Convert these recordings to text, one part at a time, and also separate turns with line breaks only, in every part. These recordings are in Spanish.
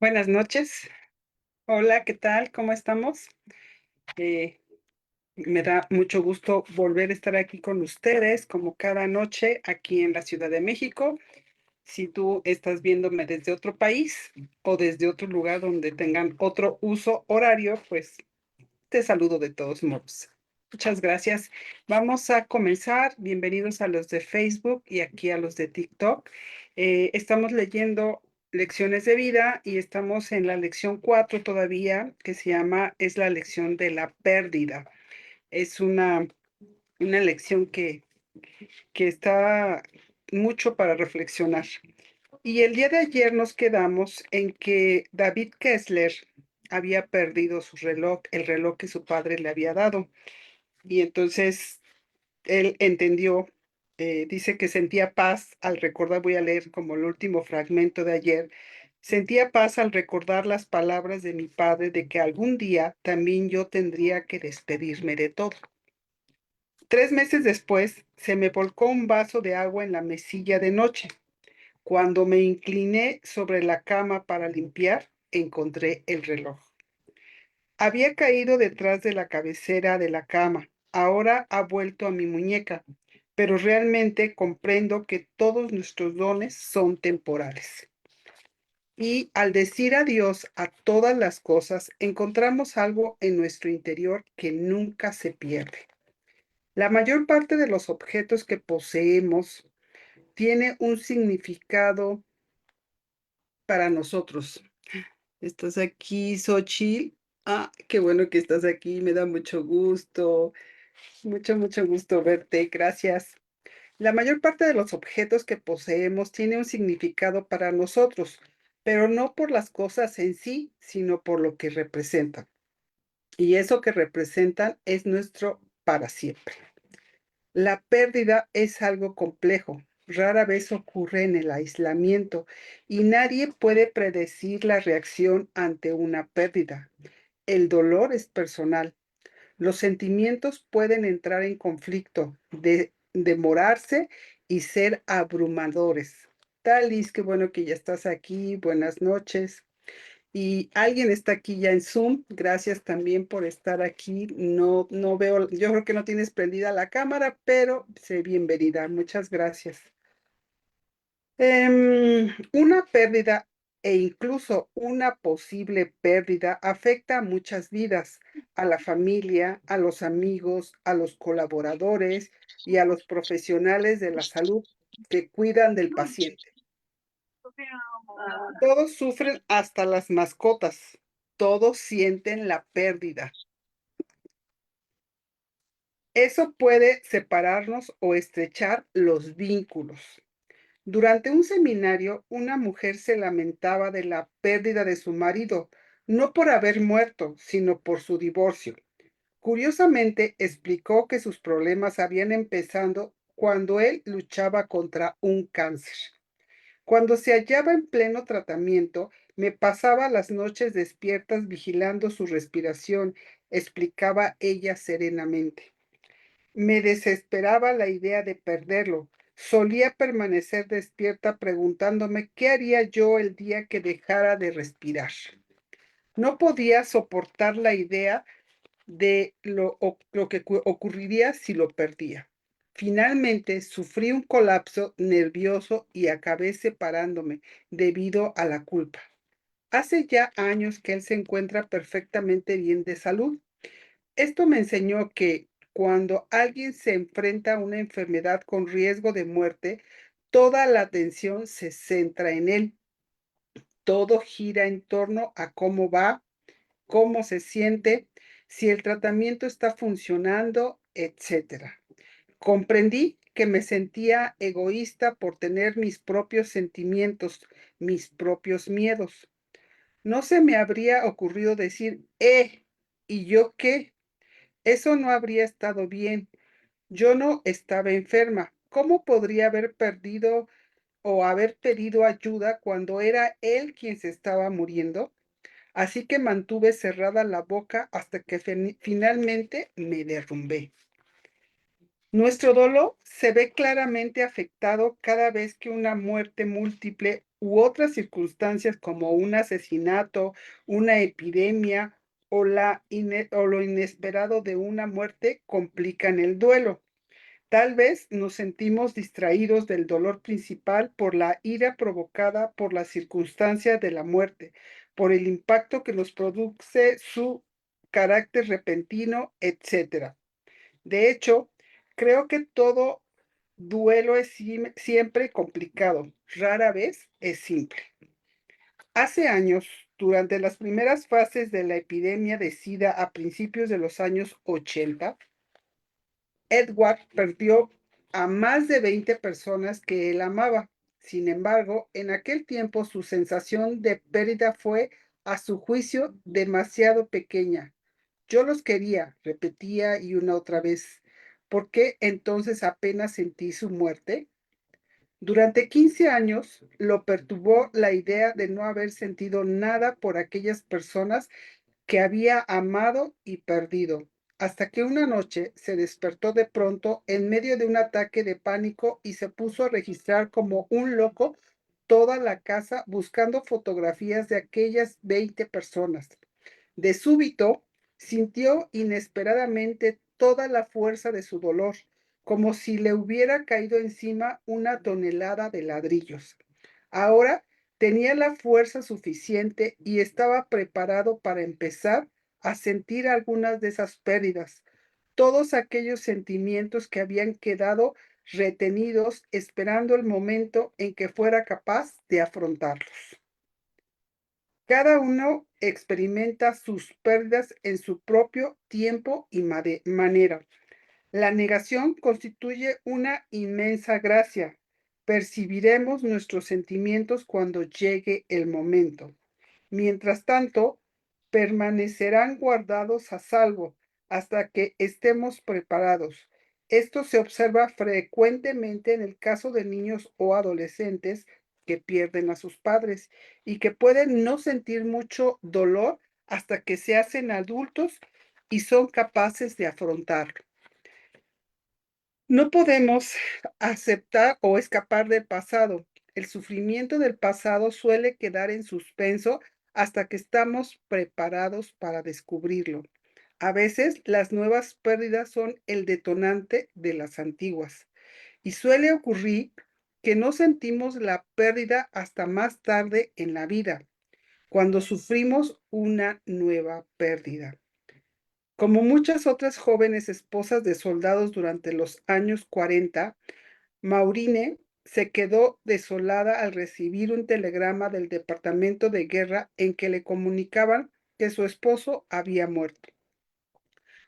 Buenas noches. Hola, ¿qué tal? ¿Cómo estamos? Eh, Me da mucho gusto volver a estar aquí con ustedes, como cada noche, aquí en la Ciudad de México. Si tú estás viéndome desde otro país o desde otro lugar donde tengan otro uso horario, pues te saludo de todos modos. Muchas gracias. Vamos a comenzar. Bienvenidos a los de Facebook y aquí a los de TikTok. Estamos leyendo lecciones de vida y estamos en la lección 4 todavía, que se llama Es la lección de la pérdida. Es una lección que está mucho para reflexionar. Y el día de ayer nos quedamos en que David Kessler había perdido su reloj, el reloj que su padre le había dado. Y entonces él entendió, dice que sentía paz al recordar, voy a leer como el último fragmento de ayer, sentía paz al recordar las palabras de mi padre de que algún día también yo tendría que despedirme de todo. 3 meses después, se me volcó un vaso de agua en la mesilla de noche. Cuando me incliné sobre la cama para limpiar, encontré el reloj. Había caído detrás de la cabecera de la cama. Ahora ha vuelto a mi muñeca, pero realmente comprendo que todos nuestros dones son temporales. Y al decir adiós a todas las cosas, encontramos algo en nuestro interior que nunca se pierde. La mayor parte de los objetos que poseemos tiene un significado para nosotros. ¿Estás aquí, Xochitl? Ah, qué bueno que estás aquí, me da mucho gusto. Mucho gusto verte, gracias. La mayor parte de los objetos que poseemos tiene un significado para nosotros, pero no por las cosas en sí, sino por lo que representan. Y eso que representan es nuestro para siempre. La pérdida es algo complejo, rara vez ocurre en el aislamiento y nadie puede predecir la reacción ante una pérdida. El dolor es personal. Los sentimientos pueden entrar en conflicto, demorarse y ser abrumadores. Talis, qué bueno que ya estás aquí. Buenas noches. Y alguien está aquí ya en Zoom. Gracias también por estar aquí. No veo, yo creo que no tienes prendida la cámara, pero sé bienvenida. Muchas gracias. Una pérdida e incluso una posible pérdida afecta a muchas vidas, a la familia, a los amigos, a los colaboradores y a los profesionales de la salud que cuidan del paciente. Todos sufren, hasta las mascotas. Todos sienten la pérdida. Eso puede separarnos o estrechar los vínculos. Durante un seminario, una mujer se lamentaba de la pérdida de su marido, no por haber muerto, sino por su divorcio. Curiosamente, explicó que sus problemas habían empezado cuando él luchaba contra un cáncer. Cuando se hallaba en pleno tratamiento, me pasaba las noches despiertas vigilando su respiración, explicaba ella serenamente. Me desesperaba la idea de perderlo. Solía permanecer despierta preguntándome qué haría yo el día que dejara de respirar. No podía soportar la idea de lo que ocurriría si lo perdía. Finalmente sufrí un colapso nervioso y acabé separándome debido a la culpa. Hace ya años que él se encuentra perfectamente bien de salud. Esto me enseñó que cuando alguien se enfrenta a una enfermedad con riesgo de muerte, toda la atención se centra en él. Todo gira en torno a cómo va, cómo se siente, si el tratamiento está funcionando, etcétera. Comprendí que me sentía egoísta por tener mis propios sentimientos, mis propios miedos. No se me habría ocurrido decir, ¿y yo qué? Eso no habría estado bien. Yo no estaba enferma. ¿Cómo podría haber perdido o haber pedido ayuda cuando era él quien se estaba muriendo? Así que mantuve cerrada la boca hasta que finalmente me derrumbé. Nuestro dolor se ve claramente afectado cada vez que una muerte múltiple u otras circunstancias como un asesinato, una epidemia o lo inesperado de una muerte complican el duelo. Tal vez nos sentimos distraídos del dolor principal por la ira provocada por la circunstancia de la muerte, por el impacto que nos produce su carácter repentino, etcétera. De hecho, creo que todo duelo es siempre complicado, rara vez es simple. Hace años, durante las primeras fases de la epidemia de SIDA a principios de los años 80, Edward perdió a más de 20 personas que él amaba. Sin embargo, en aquel tiempo su sensación de pérdida fue, a su juicio, demasiado pequeña. Yo los quería, repetía y una otra vez. ¿Por qué entonces apenas sentí su muerte? Durante 15 años lo perturbó la idea de no haber sentido nada por aquellas personas que había amado y perdido, hasta que una noche se despertó de pronto en medio de un ataque de pánico y se puso a registrar como un loco toda la casa buscando fotografías de aquellas 20 personas. De súbito, sintió inesperadamente toda la fuerza de su dolor, como si le hubiera caído encima una tonelada de ladrillos. Ahora tenía la fuerza suficiente y estaba preparado para empezar a sentir algunas de esas pérdidas, todos aquellos sentimientos que habían quedado retenidos esperando el momento en que fuera capaz de afrontarlos. Cada uno experimenta sus pérdidas en su propio tiempo y manera. La negación constituye una inmensa gracia. Percibiremos nuestros sentimientos cuando llegue el momento. Mientras tanto, permanecerán guardados a salvo hasta que estemos preparados. Esto se observa frecuentemente en el caso de niños o adolescentes que pierden a sus padres y que pueden no sentir mucho dolor hasta que se hacen adultos y son capaces de afrontarlo. No podemos aceptar o escapar del pasado. El sufrimiento del pasado suele quedar en suspenso hasta que estamos preparados para descubrirlo. A veces las nuevas pérdidas son el detonante de las antiguas y suele ocurrir que no sentimos la pérdida hasta más tarde en la vida, cuando sufrimos una nueva pérdida. Como muchas otras jóvenes esposas de soldados durante los años 40, Maurine se quedó desolada al recibir un telegrama del Departamento de Guerra en que le comunicaban que su esposo había muerto.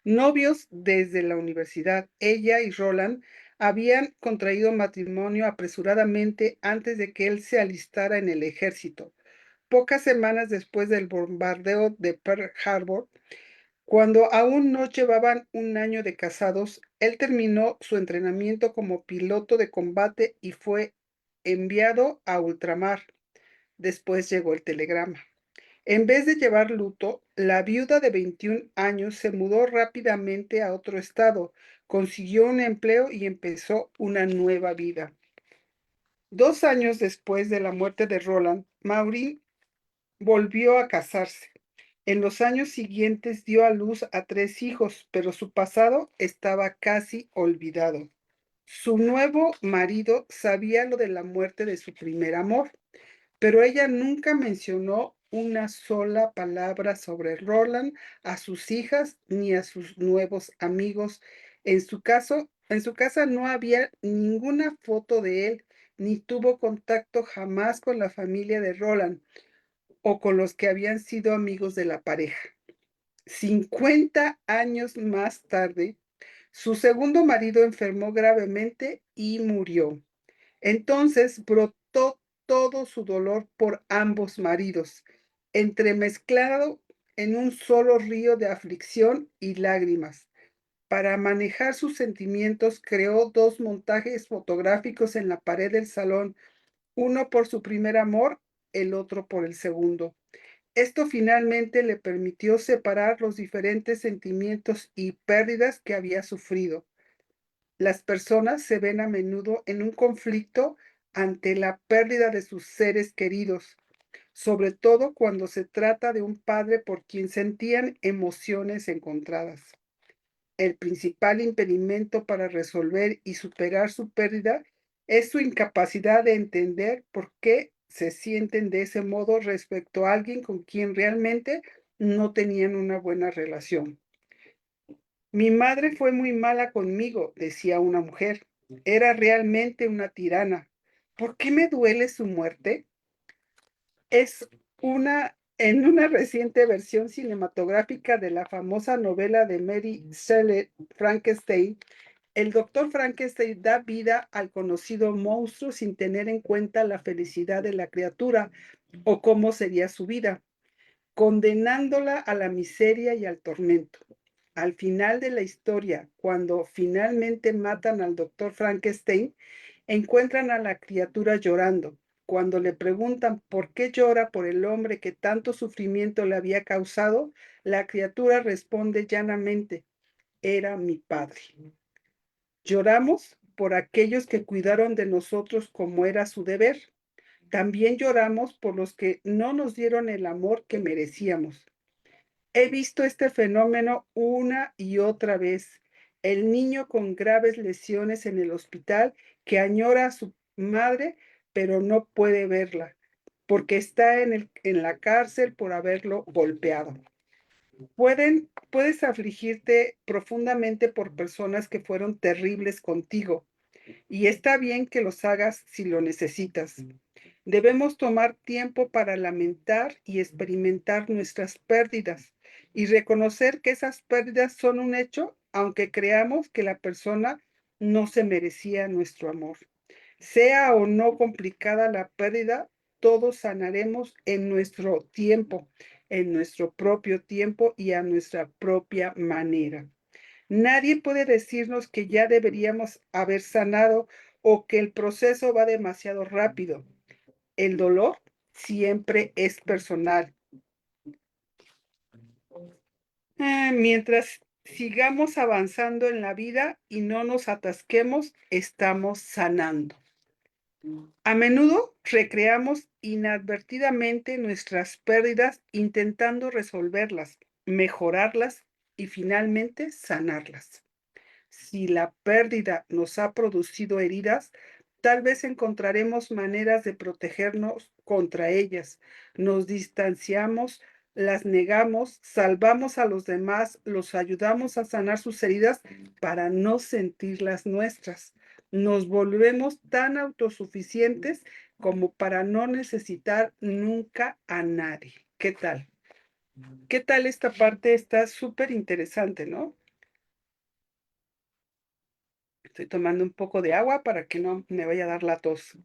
Novios desde la universidad, ella y Roland habían contraído matrimonio apresuradamente antes de que él se alistara en el ejército. Pocas semanas después del bombardeo de Pearl Harbor, cuando aún no llevaban un año de casados, él terminó su entrenamiento como piloto de combate y fue enviado a ultramar. Después llegó el telegrama. En vez de llevar luto, la viuda de 21 años se mudó rápidamente a otro estado, consiguió un empleo y empezó una nueva vida. 2 años después de la muerte de Roland, Maureen volvió a casarse. En los años siguientes dio a luz a 3 hijos, pero su pasado estaba casi olvidado. Su nuevo marido sabía lo de la muerte de su primer amor, pero ella nunca mencionó una sola palabra sobre Roland a sus hijas ni a sus nuevos amigos. En su casa no había ninguna foto de él, ni tuvo contacto jamás con la familia de Roland o con los que habían sido amigos de la pareja. 50 años más tarde, su segundo marido enfermó gravemente y murió. Entonces brotó todo su dolor por ambos maridos, entremezclado en un solo río de aflicción y lágrimas. Para manejar sus sentimientos, creó 2 montajes fotográficos en la pared del salón, uno por su primer amor, el otro por el segundo. Esto finalmente le permitió separar los diferentes sentimientos y pérdidas que había sufrido. Las personas se ven a menudo en un conflicto ante la pérdida de sus seres queridos, sobre todo cuando se trata de un padre por quien sentían emociones encontradas. El principal impedimento para resolver y superar su pérdida es su incapacidad de entender por qué se sienten de ese modo respecto a alguien con quien realmente no tenían una buena relación. Mi madre fue muy mala conmigo, decía una mujer. Era realmente una tirana. ¿Por qué me duele su muerte? Es en una reciente versión cinematográfica de la famosa novela de Mary Shelley, Frankenstein, el doctor Frankenstein da vida al conocido monstruo sin tener en cuenta la felicidad de la criatura o cómo sería su vida, condenándola a la miseria y al tormento. Al final de la historia, cuando finalmente matan al doctor Frankenstein, encuentran a la criatura llorando. Cuando le preguntan por qué llora por el hombre que tanto sufrimiento le había causado, la criatura responde llanamente, era mi padre. Lloramos por aquellos que cuidaron de nosotros como era su deber. También lloramos por los que no nos dieron el amor que merecíamos. He visto este fenómeno una y otra vez. El niño con graves lesiones en el hospital que añora a su madre, pero no puede verla, porque está en la cárcel por haberlo golpeado. Puedes afligirte profundamente por personas que fueron terribles contigo, y está bien que los hagas si lo necesitas. Debemos tomar tiempo para lamentar y experimentar nuestras pérdidas y reconocer que esas pérdidas son un hecho, aunque creamos que la persona no se merecía nuestro amor. Sea o no complicada la pérdida, todos sanaremos en nuestro tiempo, en nuestro propio tiempo y a nuestra propia manera. Nadie puede decirnos que ya deberíamos haber sanado o que el proceso va demasiado rápido. El dolor siempre es personal. Mientras sigamos avanzando en la vida y no nos atasquemos, estamos sanando. A menudo recreamos inadvertidamente nuestras pérdidas intentando resolverlas, mejorarlas y finalmente sanarlas. Si la pérdida nos ha producido heridas, tal vez encontraremos maneras de protegernos contra ellas. Nos distanciamos, las negamos, salvamos a los demás, los ayudamos a sanar sus heridas para no sentir las nuestras. Nos volvemos tan autosuficientes como para no necesitar nunca a nadie. ¿Qué tal? ¿Qué tal esta parte? Está súper interesante, ¿no? Estoy tomando un poco de agua para que no me vaya a dar la tos.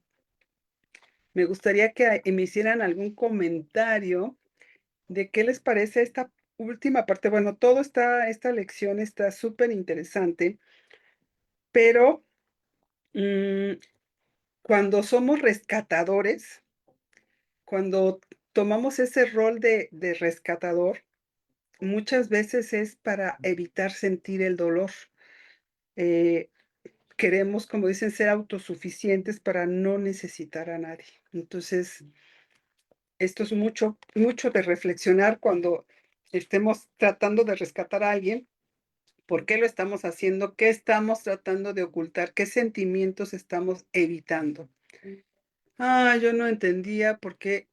Me gustaría que me hicieran algún comentario de qué les parece esta última parte. Bueno, esta lección está súper interesante, pero mm, cuando somos rescatadores, cuando tomamos ese rol de rescatador, muchas veces es para evitar sentir el dolor. Eh, Queremos, como dicen, ser autosuficientes para no necesitar a nadie. Entonces, esto es mucho, mucho de reflexionar cuando estemos tratando de rescatar a alguien. ¿Por qué lo estamos haciendo? ¿Qué estamos tratando de ocultar? ¿Qué sentimientos estamos evitando? Yo no entendía por qué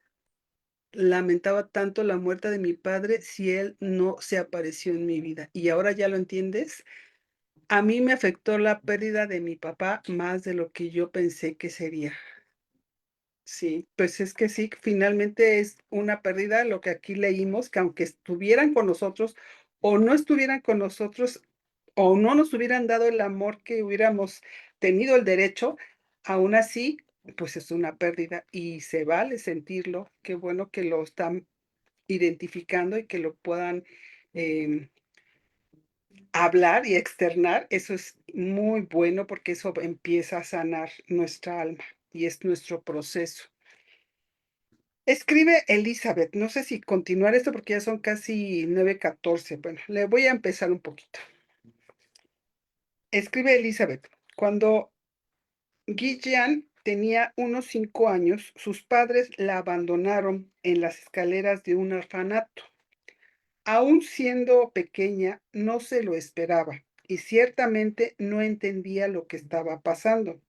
lamentaba tanto la muerte de mi padre si él no se apareció en mi vida. ¿Y ahora ya lo entiendes? A mí me afectó la pérdida de mi papá más de lo que yo pensé que sería. Sí, pues es que sí, finalmente es una pérdida lo que aquí leímos, que aunque estuvieran con nosotros o no estuvieran con nosotros o no nos hubieran dado el amor que hubiéramos tenido el derecho, aún así, pues es una pérdida y se vale sentirlo. Qué bueno que lo están identificando y que lo puedan em, hablar y externar. Eso es muy bueno porque eso empieza a sanar nuestra alma y es nuestro proceso. Escribe Elizabeth, no sé si continuar esto porque ya son casi 9:14. Bueno, le voy a empezar un poquito. Escribe Elizabeth, cuando Guillian tenía unos 5 años, sus padres la abandonaron en las escaleras de un orfanato. Aún siendo pequeña, no se lo esperaba y ciertamente no entendía lo que estaba pasando.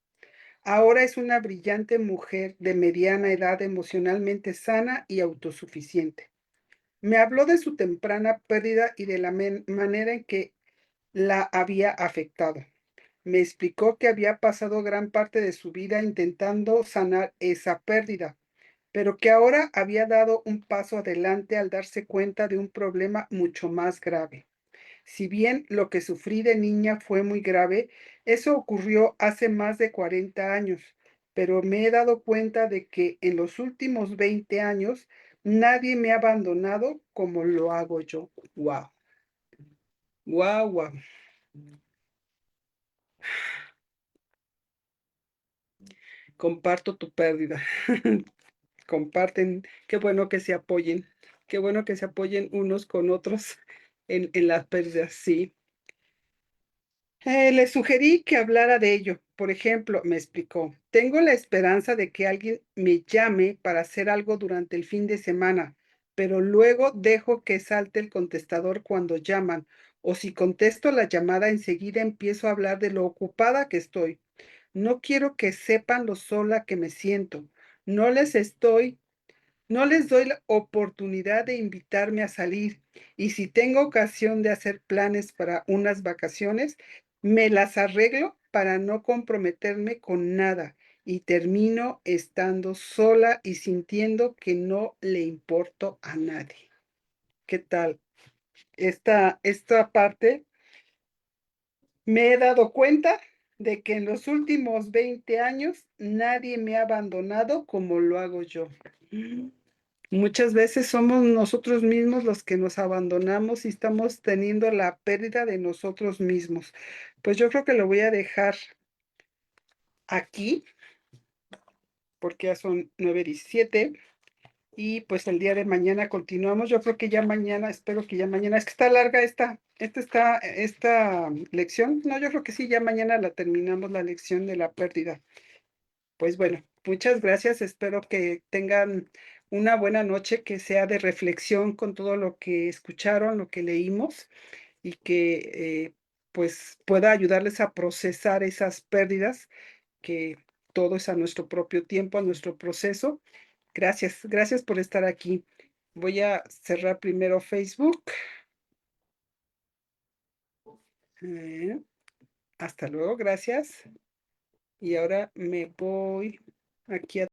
Ahora es una brillante mujer de mediana edad, emocionalmente sana y autosuficiente. Me habló de su temprana pérdida y de la manera en que la había afectado. Me explicó que había pasado gran parte de su vida intentando sanar esa pérdida, pero que ahora había dado un paso adelante al darse cuenta de un problema mucho más grave. Si bien lo que sufrí de niña fue muy grave, eso ocurrió hace más de 40 años, pero me he dado cuenta de que en los últimos 20 años nadie me ha abandonado como lo hago yo. Wow, wow, wow. Comparto tu pérdida. Comparten, qué bueno que se apoyen, qué bueno que se apoyen unos con otros en las pérdidas, sí. Le sugerí que hablara de ello. Por ejemplo, me explicó, tengo la esperanza de que alguien me llame para hacer algo durante el fin de semana, pero luego dejo que salte el contestador cuando llaman, o si contesto la llamada enseguida empiezo a hablar de lo ocupada que estoy. No quiero que sepan lo sola que me siento. No les estoy no les doy la oportunidad de invitarme a salir y si tengo ocasión de hacer planes para unas vacaciones, me las arreglo para no comprometerme con nada y termino estando sola y sintiendo que no le importo a nadie. ¿Qué tal? Esta parte me he dado cuenta de que en los últimos 20 años nadie me ha abandonado como lo hago yo. Muchas veces somos nosotros mismos los que nos abandonamos y estamos teniendo la pérdida de nosotros mismos. Pues yo creo que lo voy a dejar aquí, porque ya son 9:17 y pues el día de mañana continuamos. Yo creo que ya mañana, espero que ya mañana, es que está larga esta lección. No, yo creo que sí, ya mañana la terminamos la lección de la pérdida. Pues bueno, muchas gracias. Espero que tengan una buena noche, que sea de reflexión con todo lo que escucharon, lo que leímos y que pues pueda ayudarles a procesar esas pérdidas, que todo es a nuestro propio tiempo, a nuestro proceso. Gracias, gracias por estar aquí. Voy a cerrar primero Facebook. Eh, Hasta luego, gracias. Y ahora me voy aquí a